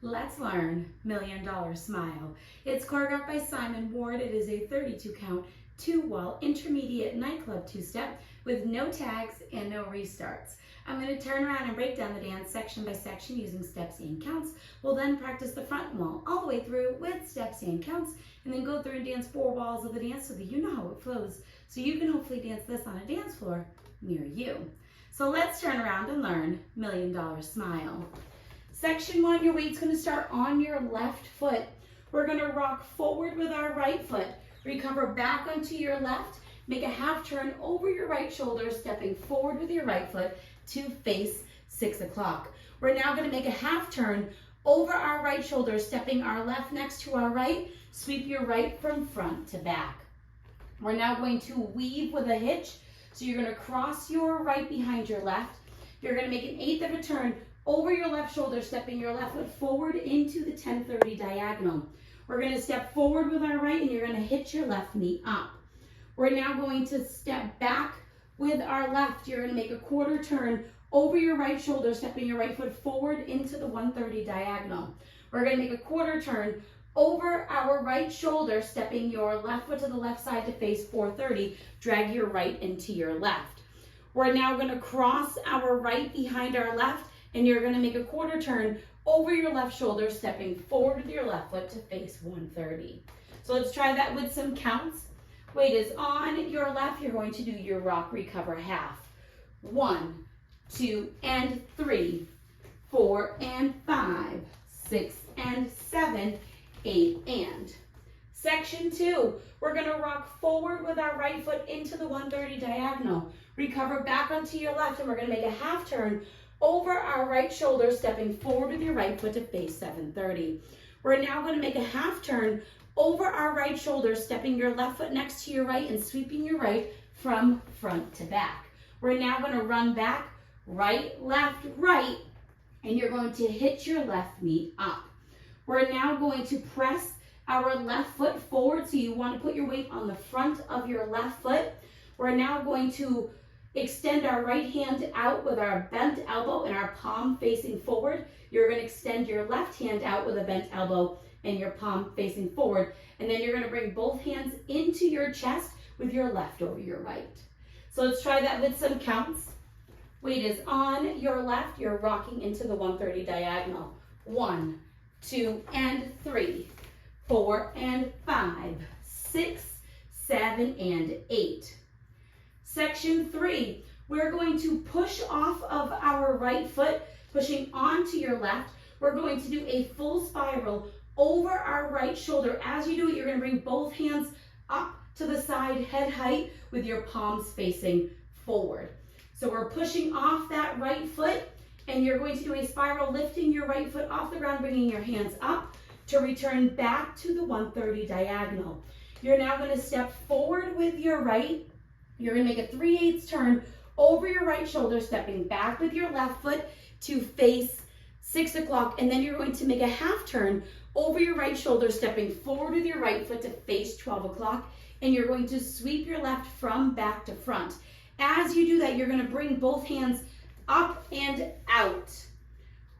Let's learn Million Dollar Smile. It's choreographed by Simon Ward. It is a 32 count, 2-wall, intermediate nightclub two-step with no tags and no restarts. I'm going to turn around and break down the dance section by section using steps and counts. We'll then practice the front wall all the way through with steps and counts, and then go through and dance 4 walls of the dance so that you know how it flows, so you can hopefully dance this on a dance floor near you. So let's turn around and learn Million Dollar Smile. Section 1, your weight's going to start on your left foot. We're going to rock forward with our right foot. Recover back onto your left. Make a half turn over your right shoulder, stepping forward with your right foot to face 6 o'clock. We're now going to make a half turn over our right shoulder, stepping our left next to our right. Sweep your right from front to back. We're now going to weave with a hitch. So you're going to cross your right behind your left. You're going to make an 1/8 of a turn over your left shoulder, stepping your left foot forward into the 10-30 diagonal. We're going to step forward with our right, and you're going to hitch your left knee up. We're now going to step back with our left. You're going to make a 1/4 turn over your right shoulder, stepping your right foot forward into the 130 diagonal. We're going to make a 1/4 turn over our right shoulder, stepping your left foot to the left side to face 430. Drag your right into your left. We're now going to cross our right behind our left, and you're going to make a 1/4 turn over your left shoulder, stepping forward with your left foot to face 130. So let's try that with some counts. Weight is on your left. You're going to do your rock recover half. 1, 2, and 3, 4, and 5, 6, and 7, 8, and. Section 2, we're going to rock forward with our right foot into the 130 diagonal. Recover back onto your left, and we're going to make a half turn over our right shoulder, stepping forward with your right foot to face 730. We're now going to make a half turn over our right shoulder, stepping your left foot next to your right and sweeping your right from front to back. We're now going to run back, right, left, right, and you're going to hitch your left knee up. We're now going to press our left foot forward, so you want to put your weight on the front of your left foot. We're now going to extend our right hand out with our bent elbow and our palm facing forward. You're going to extend your left hand out with a bent elbow and your palm facing forward. And then you're going to bring both hands into your chest with your left over your right. So let's try that with some counts. Weight is on your left. You're rocking into the 130 diagonal. 1, 2, and 3, 4, and 5, 6, 7, and 8. Section 3, we're going to push off of our right foot, pushing onto your left. We're going to do a full spiral over our right shoulder. As you do it, you're going to bring both hands up to the side, head height, with your palms facing forward. So we're pushing off that right foot, and you're going to do a spiral, lifting your right foot off the ground, bringing your hands up to return back to the 130 diagonal. You're now going to step forward with your right. You're going to make a 3/8 turn over your right shoulder, stepping back with your left foot to face 6 o'clock, and then you're going to make a half turn over your right shoulder, stepping forward with your right foot to face 12 o'clock, and you're going to sweep your left from back to front. As you do that, you're going to bring both hands up and out.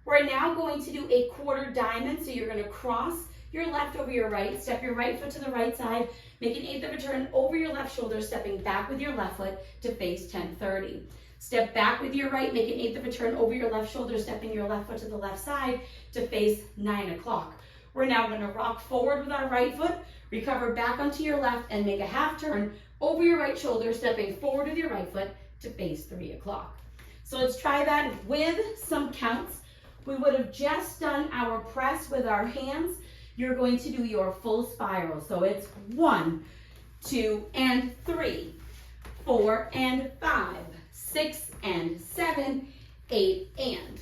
We're now going to do a 1/4 diamond, so you're going to cross your left over your right, step your right foot to the right side, make an 1/8 of a turn over your left shoulder, stepping back with your left foot to face 1030. Step back with your right, make an 1/8 of a turn over your left shoulder, stepping your left foot to the left side to face 9 o'clock. We're now going to rock forward with our right foot, recover back onto your left, and make a half turn over your right shoulder, stepping forward with your right foot to face 3 o'clock. So let's try that with some counts. We would have just done our press with our hands. You're going to do your full spiral. So it's 1, 2, and 3, 4, and 5, 6, and 7, 8, and.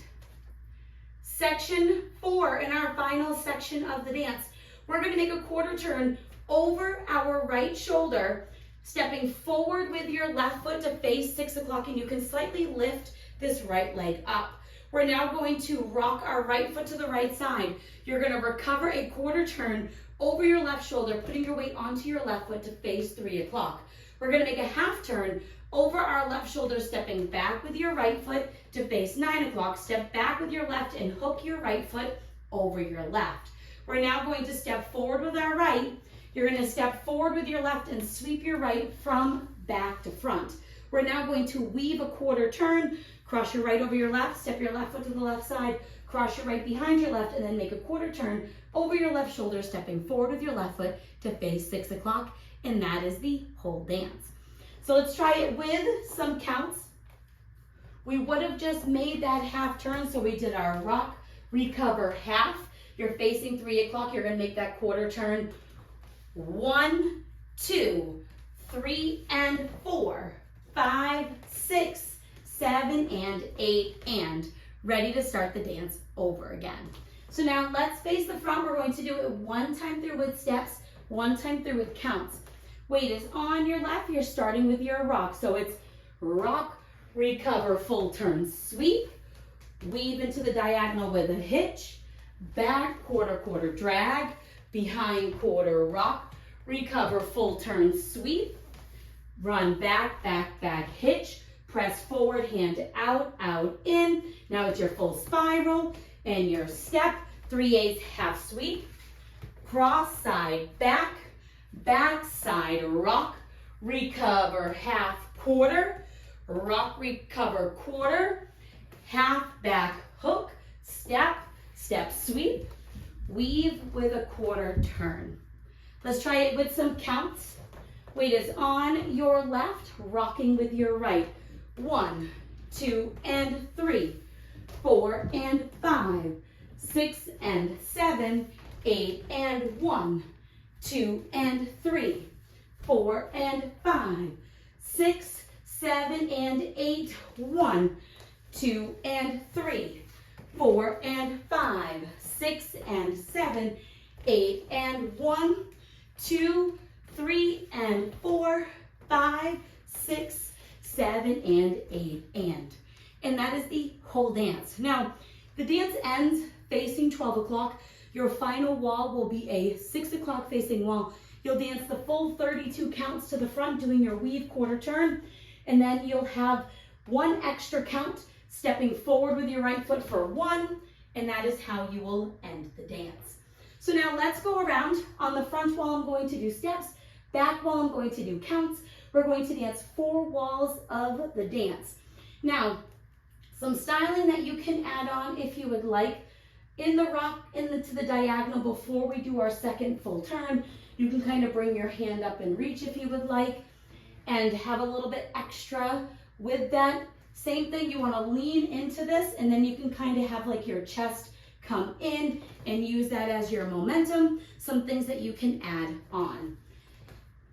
Section 4, in our final section of the dance, we're going to make a 1/4 turn over our right shoulder, stepping forward with your left foot to face 6 o'clock, and you can slightly lift this right leg up. We're now going to rock our right foot to the right side. You're going to recover a 1/4 turn over your left shoulder, putting your weight onto your left foot to face 3 o'clock. We're going to make a half turn over our left shoulder, stepping back with your right foot to face 9 o'clock. Step back with your left and hook your right foot over your left. We're now going to step forward with our right. You're going to step forward with your left and sweep your right from back to front. We're now going to weave a quarter turn, cross your right over your left, step your left foot to the left side, cross your right behind your left, and then make a quarter turn over your left shoulder, stepping forward with your left foot to face 6 o'clock, and that is the whole dance. So let's try it with some counts. We would have just made that half turn, so we did our rock, recover, half. You're facing 3 o'clock, you're gonna make that quarter turn. 1, 2, 3, and 4, 5, 6, 7, and 8, and ready to start the dance over again. So now let's face the front. We're going to do it one time through with steps, one time through with counts. Weight is on your left. You're starting with your rock. So it's rock, recover, full turn, sweep, weave into the diagonal with a hitch, back, quarter, quarter, drag, behind, quarter, rock, recover, full turn, sweep, run back, back, back, hitch, press forward, hand out, out, in. Now it's your full spiral and your step, 3/8 half sweep, cross side, back, back side, rock, recover, half, quarter, rock, recover, quarter, half, back, hook, step, step, sweep, weave with a quarter turn. Let's try it with some counts. Weight is on your left, rocking with your right. 1, 2, and 3, 4, and 5, 6, and 7, 8, and 1, 2, and 3, 4, and 5, 6, 7, and 8, 1, 2, and 3, 4, and 5, 6, and 7, 8, and 1, 2, 3, and 4, 5, 6, 7, and 8, and that is the whole dance. Now, the dance ends facing 12 o'clock. Your final wall will be a 6 o'clock facing wall. You'll dance the full 32 counts to the front, doing your weave quarter turn, and then you'll have one extra count, stepping forward with your right foot for 1, and that is how you will end the dance. So now let's go around. On the front wall, I'm going to do steps. Back wall, I'm going to do counts. We're going to dance 4 walls of the dance. Now, some styling that you can add on if you would like. In the rock, to the diagonal before we do our second full turn, you can kind of bring your hand up and reach if you would like, and have a little bit extra with that. Same thing, you want to lean into this, and then you can kind of have like your chest come in and use that as your momentum. Some things that you can add on.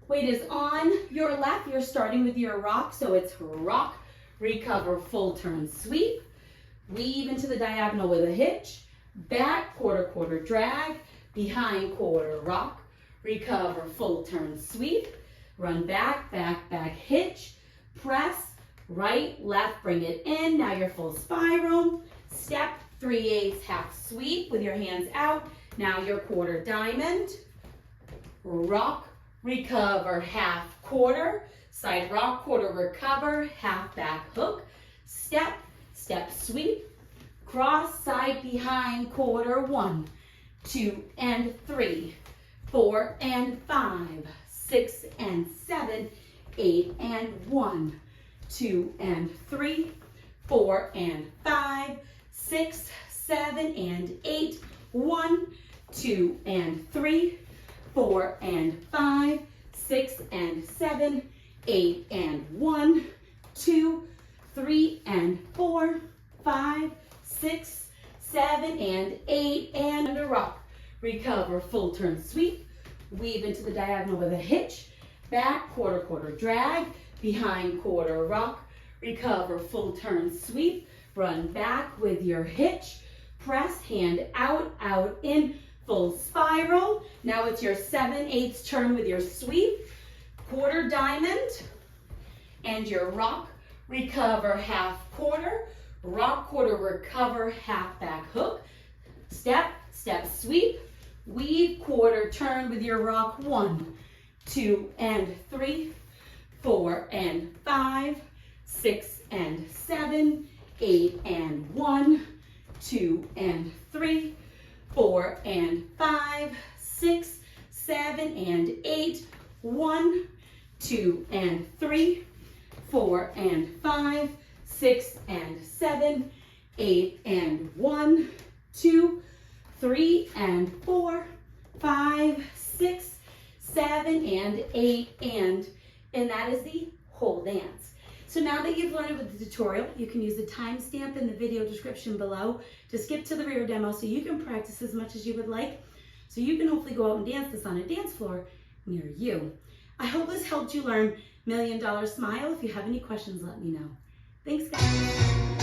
Weight is on your left. You're starting with your rock, so it's rock, recover, full turn, sweep, weave into the diagonal with a hitch, back, quarter, quarter, drag, behind, quarter, rock, recover, full turn, sweep, run back, back, back, hitch, press, right, left, bring it in. Now your full spiral, step, 3/8 half sweep with your hands out. Now your quarter diamond, rock, recover, half, quarter, side rock, quarter, recover, half, back, hook, step, step, sweep, cross, side, behind, quarter, 1, 2, and 3, 4, and 5, 6, and 7, 8, and 1, 2, and 3, 4, and 5, 6, 7, and 8, 1, 2, and 3, 4, and 5, 6, and 7, 8, and 1, 2, 3, and 4, 5, 6, 7, and 8, and under rock. Recover, full turn, sweep, weave into the diagonal with a hitch, back, quarter, quarter, drag, behind, quarter, rock, recover, full turn, sweep, run back with your hitch, press, hand out, out, in, full spiral. Now it's your 7/8 turn with your sweep, quarter diamond, and your rock, recover, half, quarter, rock, quarter, recover, half, back, hook, step, step, sweep, weave, quarter, turn with your rock, 1, 2, and 3, 4, and 5, 6, and 7, 8, and 1, 2, and 3, 4 and 5, 6, 7 and 8, 1, 2 and 3, 4 and 5, 6 and 7, 8 and 1, 2, 3 and 4, 5, 6, 7 and 8 and that is the whole dance. So now that you've learned it with the tutorial, you can use the timestamp in the video description below to skip to the rear demo so you can practice as much as you would like, so you can hopefully go out and dance this on a dance floor near you. I hope this helped you learn $1 Million Smile. If you have any questions, let me know. Thanks, guys.